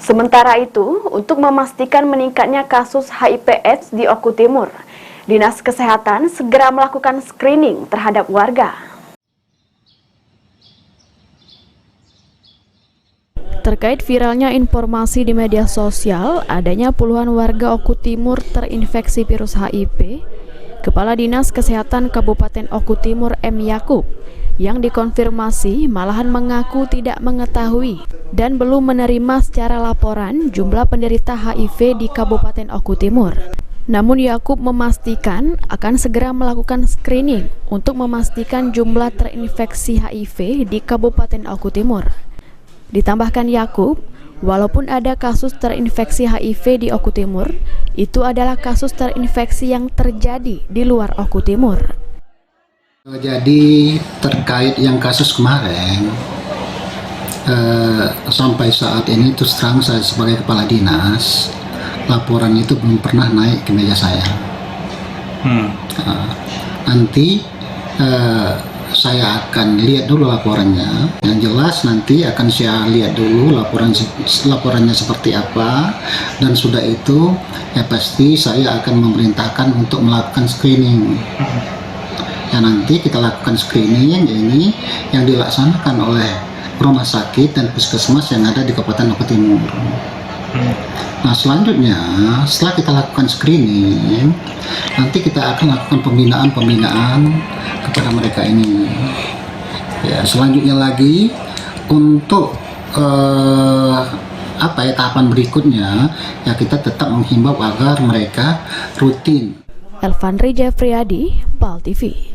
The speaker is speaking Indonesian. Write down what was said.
Sementara itu, untuk memastikan meningkatnya kasus HIV/AIDS di Oku Timur, Dinas Kesehatan segera melakukan screening terhadap warga. Terkait viralnya informasi di media sosial adanya puluhan warga Oku Timur terinfeksi virus HIV, Kepala Dinas Kesehatan Kabupaten Oku Timur M. Yakub yang dikonfirmasi malahan mengaku tidak mengetahui dan belum menerima secara laporan jumlah penderita HIV di Kabupaten Oku Timur. Namun Yakub memastikan akan segera melakukan screening untuk memastikan jumlah terinfeksi HIV di Kabupaten Oku Timur. Ditambahkan Yakub, walaupun ada kasus terinfeksi HIV di Oku Timur, itu adalah kasus terinfeksi yang terjadi di luar Oku Timur. Jadi terkait yang kasus kemarin, sampai saat ini terus terang saya sebagai kepala dinas, laporan itu belum pernah naik ke meja saya. Nanti saya akan lihat dulu laporannya. Yang jelas nanti akan saya lihat dulu laporannya seperti apa, dan sudah itu ya pasti saya akan memerintahkan untuk melakukan screening. Ya nanti kita lakukan screening ini yang dilaksanakan oleh rumah sakit dan puskesmas yang ada di Kabupaten Oku Timur. Nah selanjutnya setelah kita lakukan screening, nanti kita akan lakukan pembinaan kepada mereka ini. Ya selanjutnya lagi untuk tahapan berikutnya ya kita tetap menghimbau agar mereka rutin. Elvanri Jeffriyadi, PAL TV.